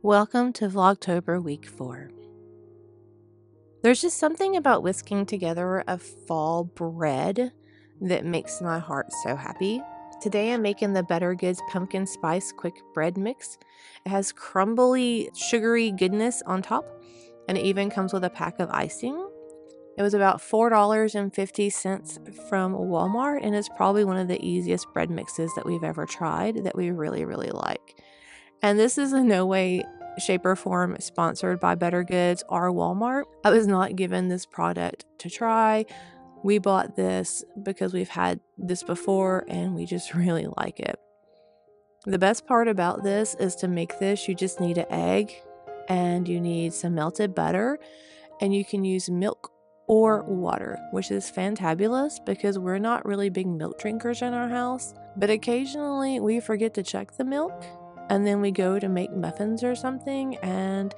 Welcome to Vlogtober week 4. There's just something about whisking together a fall bread that makes my heart so happy. Today I'm making the Better Goods pumpkin spice quick bread mix. It has crumbly, sugary goodness on top, and it even comes with a pack of icing. It was about $4.50 from Walmart, and it's probably one of the easiest bread mixes that we've ever tried that we really, really like. And this is in no way, shape, or form sponsored by Better Goods or Walmart. I was not given this product to try. We bought this because we've had this before and we just really like it. The best part about this is to make this, you just need an egg and you need some melted butter, and you can use milk or water, which is fantabulous because we're not really big milk drinkers in our house, but occasionally we forget to check the milk and then we go to make muffins or something and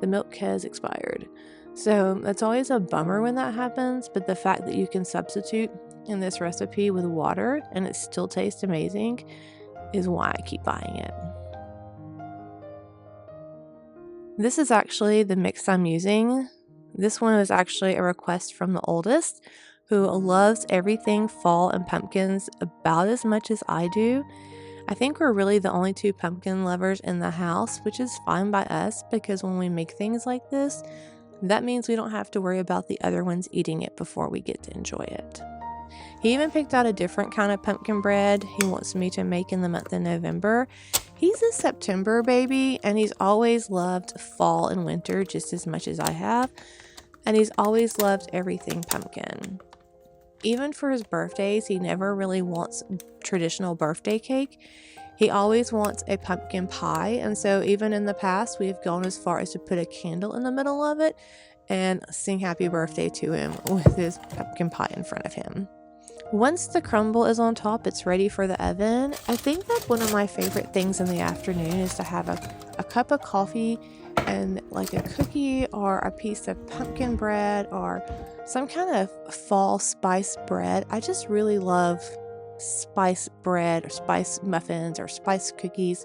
the milk has expired. So it's always a bummer when that happens, but the fact that you can substitute in this recipe with water and it still tastes amazing is why I keep buying it. This is actually the mix I'm using. This one was actually a request from the oldest, who loves everything fall and pumpkins about as much as I do. I think we're really the only two pumpkin lovers in the house, which is fine by us because when we make things like this, that means we don't have to worry about the other ones eating it before we get to enjoy it. He even picked out a different kind of pumpkin bread he wants me to make in the month of November. He's a September baby, and he's always loved fall and winter just as much as I have, and he's always loved everything pumpkin. Even for his birthdays, he never really wants traditional birthday cake. He always wants a pumpkin pie, and so even in the past, we've gone as far as to put a candle in the middle of it and sing happy birthday to him with his pumpkin pie in front of him. Once the crumble is on top, it's ready for the oven. I think that one of my favorite things in the afternoon is to have a cup of coffee and like a cookie or a piece of pumpkin bread or some kind of fall spice bread. I just really love spice bread or spice muffins or spice cookies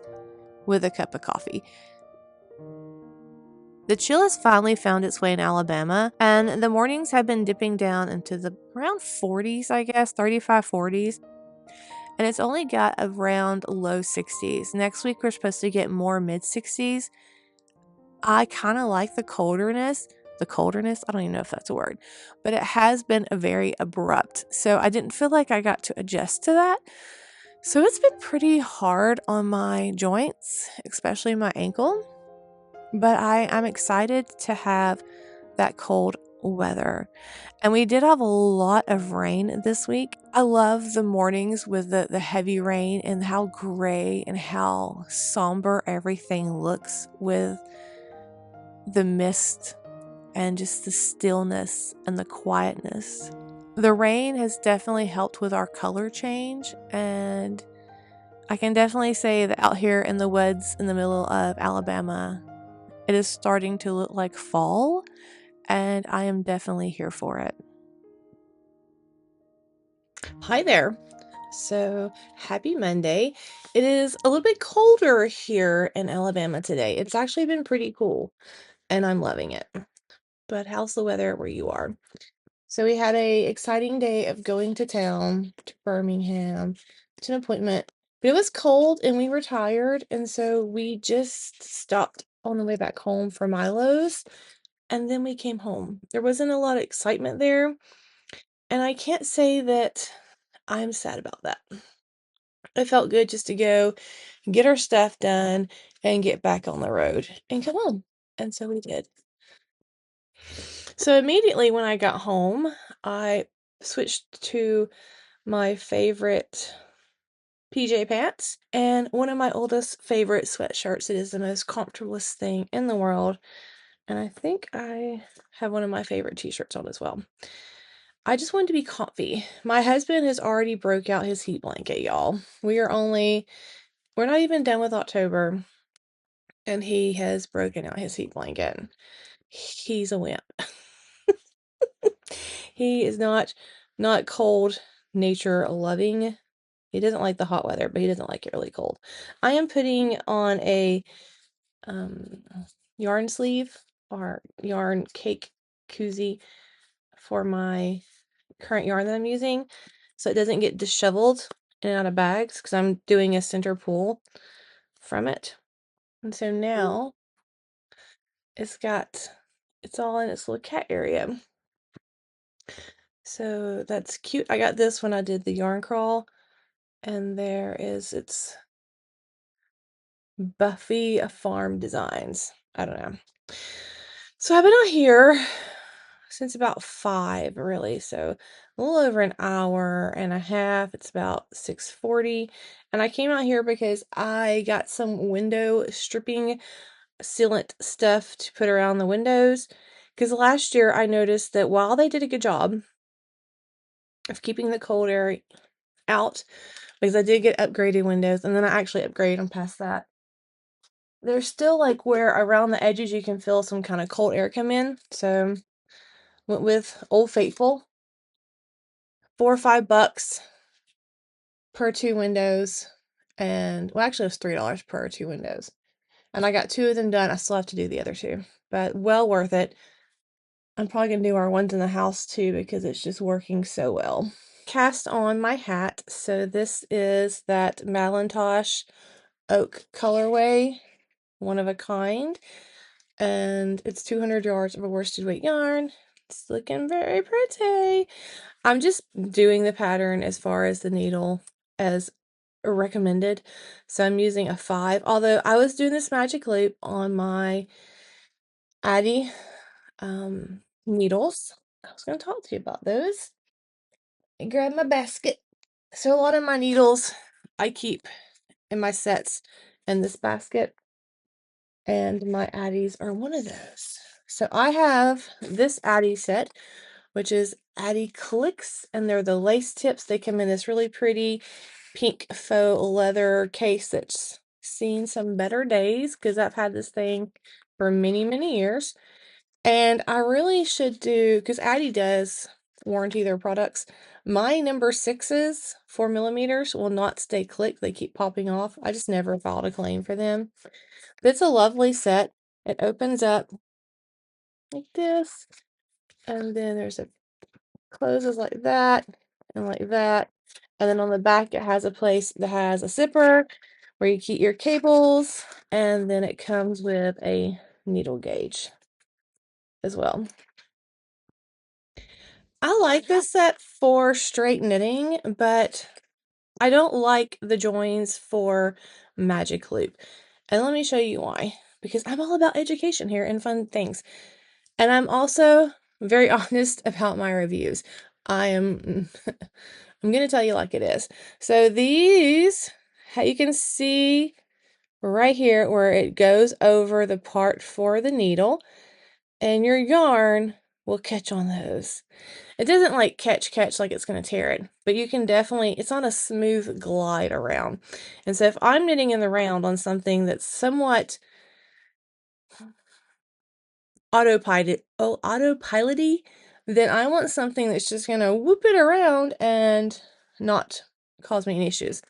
with a cup of coffee. The chill has finally found its way in Alabama, and the mornings have been dipping down into the around 40s, I guess, 35, 40s. And it's only got around low 60s. Next week, we're supposed to get more mid 60s. I kind of like the colderness. I don't even know if that's a word, but it has been a very abrupt. So I didn't feel like I got to adjust to that. So it's been pretty hard on my joints, especially my ankle. But I'm excited to have that cold weather. And we did have a lot of rain this week. I love the mornings with the heavy rain and how gray and how somber everything looks with the mist and just the stillness and the quietness. The rain has definitely helped with our color change, and I can definitely say that out here in the woods in the middle of Alabama, it is starting to look like fall, and I am definitely here for it. Hi there. So, happy Monday. It is a little bit colder here in Alabama today. It's actually been pretty cool, and I'm loving it. But how's the weather where you are? So, we had a exciting day of going to town to Birmingham to an appointment. But it was cold and we were tired, and so we just stopped on the way back home for Milo's. And then we came home. There wasn't a lot of excitement there, and I can't say that I'm sad about that. It felt good just to go get our stuff done and get back on the road and come home. And so we did. So immediately when I got home, I switched to my favorite PJ pants and one of my oldest favorite sweatshirts. It is the most comfortablest thing in the world. And I think I have one of my favorite t-shirts on as well. I just wanted to be comfy. My husband has already broke out his heat blanket, y'all. We're not even done with October, and he has broken out his heat blanket. He's a wimp. He is not cold nature loving. He doesn't like the hot weather, but he doesn't like it really cold. I am putting on a yarn sleeve or yarn cake koozie for my current yarn that I'm using, so it doesn't get disheveled in and out of bags, because I'm doing a center pull from it. And so now it's all in its little cat area. So that's cute. I got this when I did the yarn crawl, and there is its Buffy Farm Designs. I don't know. So I've been out here since about 5, really. So a little over an hour and a half. It's about 6:40. And I came out here because I got some window stripping sealant stuff to put around the windows. Because last year I noticed that while they did a good job of keeping the cold air out, because I did get upgraded windows, and then I actually upgraded them past that, there's still like where around the edges you can feel some kind of cold air come in. So went with Old Faithful, $4 or $5 per 2 windows, and well, actually it was $3 per 2 windows, and I got 2 of them done. I still have to do the other 2, but well worth it. I'm probably gonna do our ones in the house too, because it's just working so well. Cast on my hat. So this is that Malintosh oak colorway, one of a kind, and it's 200 yards of a worsted weight yarn. It's looking very pretty. I'm just doing the pattern as far as the needle as recommended. So I'm using a 5, although I was doing this magic loop on my Addy needles. I was going to talk to you about those. I grabbed my basket. So a lot of my needles I keep in my sets in this basket, and my Addies are one of those. So I have this Addy set, which is Addy Clicks, and they're the lace tips. They come in this really pretty pink faux leather case that's seen some better days, because I've had this thing for many, many years. And I really should do, because Addy does warranty their products. My number 6s, 4mm, will not stay clicked. They keep popping off. I just never filed a claim for them. But it's a lovely set. It opens up like this, and then there's a closes like that and like that. And then on the back, it has a place that has a zipper where you keep your cables, and then it comes with a needle gauge as well. I like this set for straight knitting, but I don't like the joins for magic loop. And let me show you why. Because I'm all about education here and fun things. And I'm also very honest about my reviews. I'm going to tell you like it is. So these, you can see right here where it goes over the part for the needle, and your yarn will catch on those. It doesn't like catch like it's going to tear it, but you can definitely, it's on a smooth glide around. And so if I'm knitting in the round on something that's somewhat autopilot-y, then I want something that's just going to whoop it around and not cause me any issues.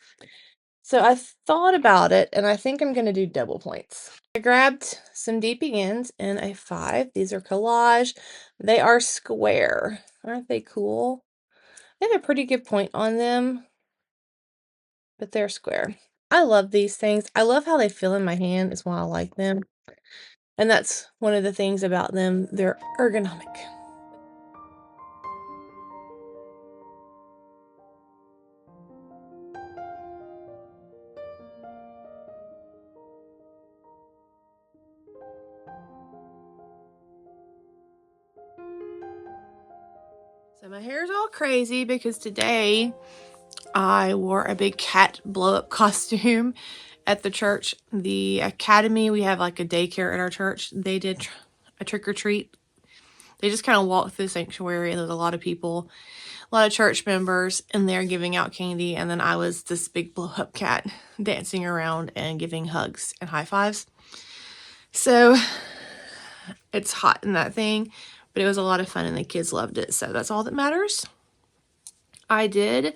So I thought about it, and I think I'm going to do double points. I grabbed some DP ends in a 5. These are collage. They are square. Aren't they cool? They have a pretty good point on them, but they're square. I love these things. I love how they feel in my hand is why I like them. And that's one of the things about them. They're ergonomic. So my hair's all crazy because today I wore a big cat blow-up costume at the church. The academy, we have like a daycare at our church. They did a trick-or-treat. They just kind of walked through the sanctuary, and there's a lot of people, a lot of church members in there giving out candy, and then I was this big blow-up cat dancing around and giving hugs and high fives. So it's hot in that thing, but it was a lot of fun and the kids loved it, so that's all that matters. I did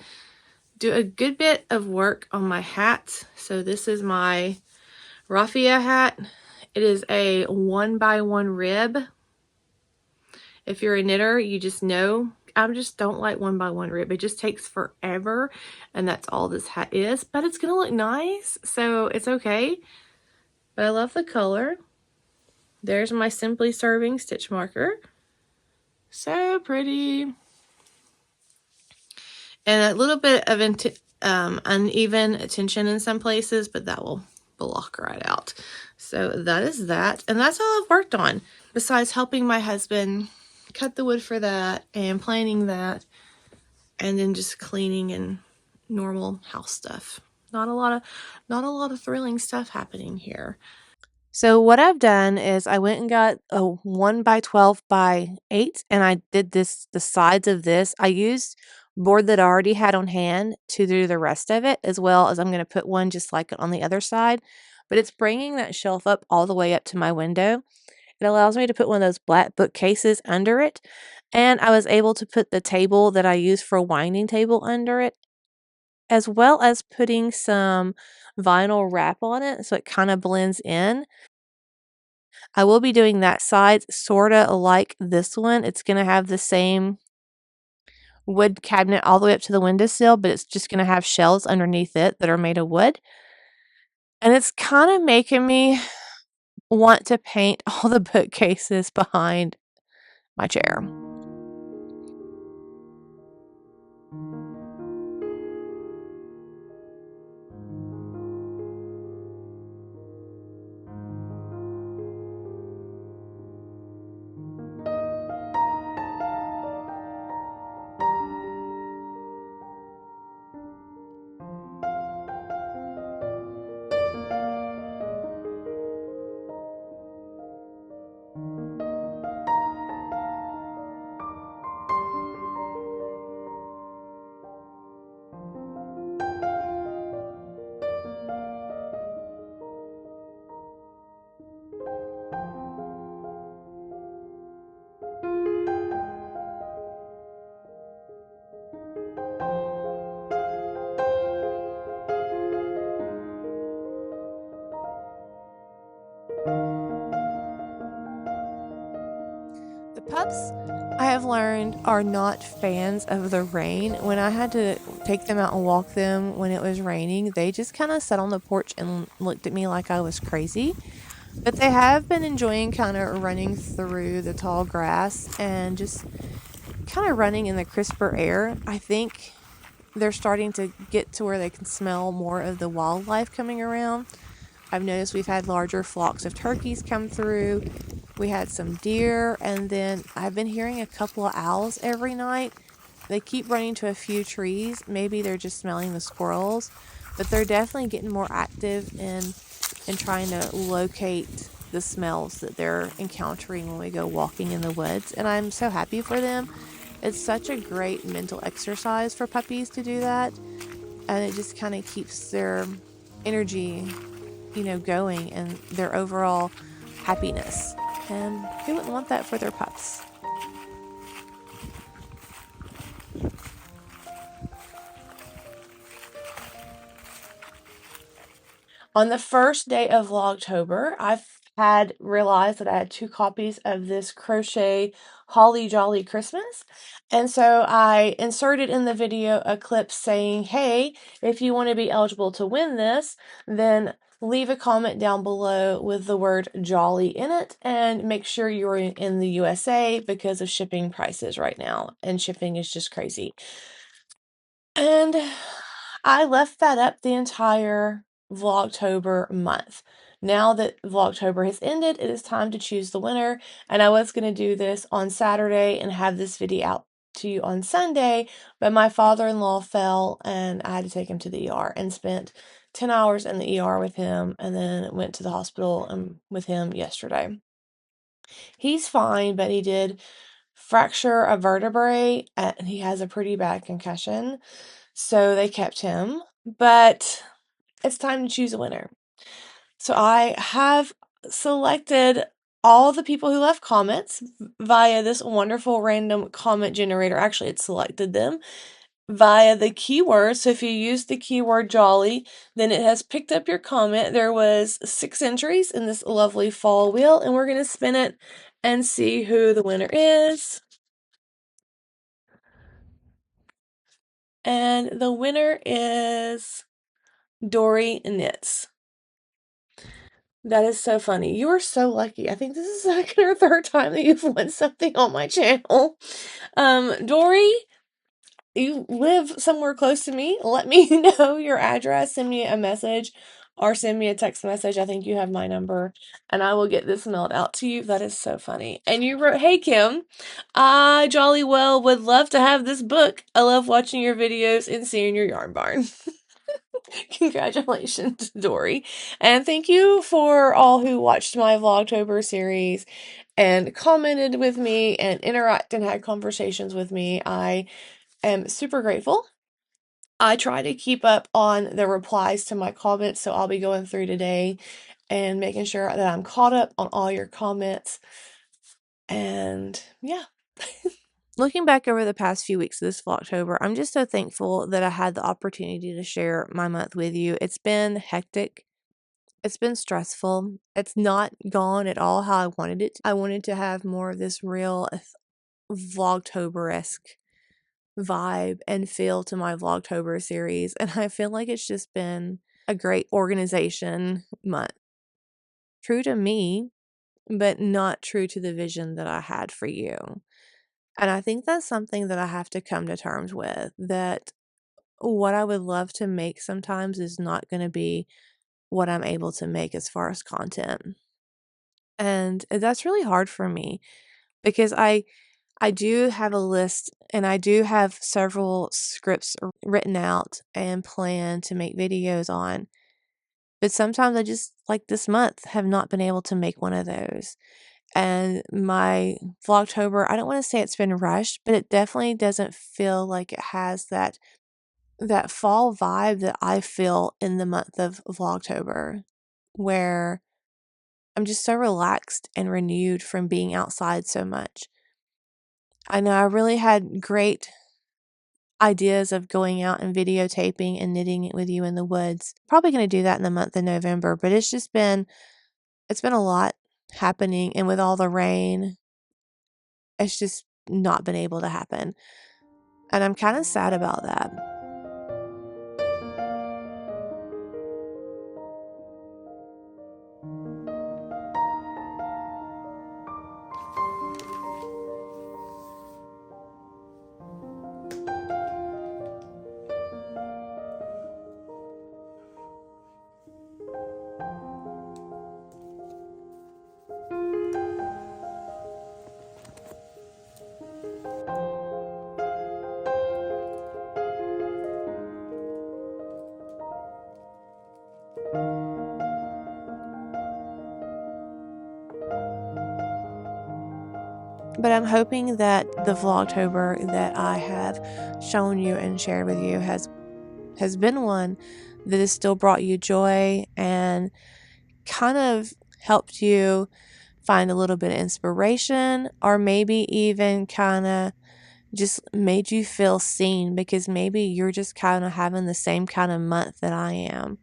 do a good bit of work on my hat. So this is my raffia hat. It is a 1x1 rib. If you're a knitter, you just know. I just don't like 1x1 rib. It just takes forever, and that's all this hat is. But it's gonna look nice, so it's okay. But I love the color. There's my Simply Serving stitch marker. So pretty. And a little bit of uneven tension in some places, but that will block right out. So that is that. And that's all I've worked on, besides helping my husband cut the wood for that and planing that, and then just cleaning and normal house stuff. Not a lot of thrilling stuff happening here. So what I've done is I went and got a 1x12x8, and I did the sides of this. I used board that I already had on hand to do the rest of it, as well as I'm going to put one just like it on the other side. But it's bringing that shelf up all the way up to my window. It allows me to put one of those black bookcases under it, and I was able to put the table that I use for a winding table under it, as well as putting some vinyl wrap on it so it kind of blends in. I will be doing that side sorta like this one. It's gonna have the same wood cabinet all the way up to the windowsill, but it's just gonna have shelves underneath it that are made of wood. And it's kinda making me want to paint all the bookcases behind my chair. The pups, I have learned, are not fans of the rain. When I had to take them out and walk them when it was raining, they just kind of sat on the porch and looked at me like I was crazy. But they have been enjoying kind of running through the tall grass and just kind of running in the crisper air. I think they're starting to get to where they can smell more of the wildlife coming around. I've noticed we've had larger flocks of turkeys come through. We had some deer, and then I've been hearing a couple of owls every night. They keep running to a few trees. Maybe they're just smelling the squirrels, but they're definitely getting more active in trying to locate the smells that they're encountering when we go walking in the woods. And I'm so happy for them. It's such a great mental exercise for puppies to do that, and it just kind of keeps their energy, going, and their overall happiness. And who wouldn't want that for their pups? On the first day of Vlogtober, I've had realized that I had 2 copies of this Crochet Holly Jolly Christmas. And so I inserted in the video a clip saying, hey, if you want to be eligible to win this, then leave a comment down below with the word jolly in it, and make sure you're in the USA because of shipping prices right now. And shipping is just crazy. And I left that up the entire Vlogtober month. Now that Vlogtober has ended, it is time to choose the winner. And I was going to do this on Saturday and have this video out to you on Sunday, but my father-in-law fell and I had to take him to the ER, and spent 10 hours in the ER with him, and then went to the hospital with him yesterday. He's fine, but he did fracture a vertebrae and he has a pretty bad concussion. So they kept him, but it's time to choose a winner. So I have selected all the people who left comments via this wonderful random comment generator. Actually, it selected them. via the keyword. So if you use the keyword jolly, then it has picked up your comment. There was 6 entries in this lovely fall wheel, and we're going to spin it and see who the winner is. And the winner is Dory Knits. That is so funny. You are so lucky. I think this is the second or third time that you've won something on my channel. Dory, you live somewhere close to me. Let me know your address. Send me a message or send me a text message. I think you have my number, and I will get this mailed out to you. That is so funny. And you wrote, "Hey Kim, I jolly well would love to have this book. I love watching your videos and seeing your yarn barn." Congratulations, Dory. And thank you for all who watched my Vlogtober series and commented with me and interacted and had conversations with me. I am super grateful. I try to keep up on the replies to my comments, so I'll be going through today and making sure that I'm caught up on all your comments. And yeah. Looking back over the past few weeks of this Vlogtober, I'm just so thankful that I had the opportunity to share my month with you. It's been hectic. It's been stressful. It's not gone at all how I wanted it. I wanted to have more of this real Vlogtober-esque vibe and feel to my Vlogtober series, and I feel like it's just been a great organization month. True to me, but not true to the vision that I had for you. And I think that's something that I have to come to terms with, that what I would love to make sometimes is not going to be what I'm able to make as far as content. And that's really hard for me because I do have a list and I do have several scripts written out and planned to make videos on. But sometimes I just, like this month, have not been able to make one of those. And my Vlogtober, I don't want to say it's been rushed, but it definitely doesn't feel like it has that fall vibe that I feel in the month of Vlogtober, where I'm just so relaxed and renewed from being outside so much. I know I really had great ideas of going out and videotaping and knitting it with you in the woods. Probably going to do that in the month of November, but it's been a lot happening, and with all the rain, it's just not been able to happen. And I'm kind of sad about that. But I'm hoping that the Vlogtober that I have shown you and shared with you has been one that has still brought you joy and kind of helped you find a little bit of inspiration, or maybe even kind of just made you feel seen, because maybe you're just kind of having the same kind of month that I am.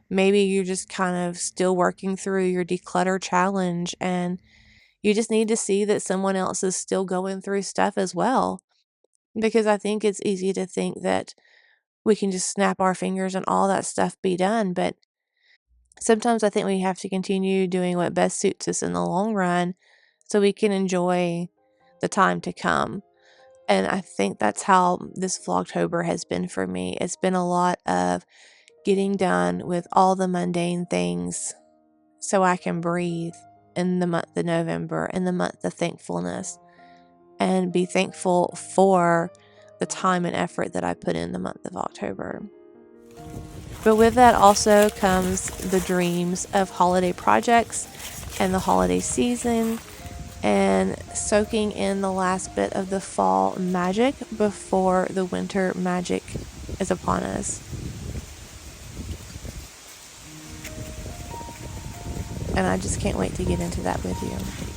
Maybe you're just kind of still working through your declutter challenge and you just need to see that someone else is still going through stuff as well. Because I think it's easy to think that we can just snap our fingers and all that stuff be done. But sometimes I think we have to continue doing what best suits us in the long run so we can enjoy the time to come. And I think that's how this Vlogtober has been for me. It's been a lot of getting done with all the mundane things so I can breathe in the month of November, in the month of thankfulness, and be thankful for the time and effort that I put in the month of October. But with that also comes the dreams of holiday projects and the holiday season and soaking in the last bit of the fall magic before the winter magic is upon us. And I just can't wait to get into that with you.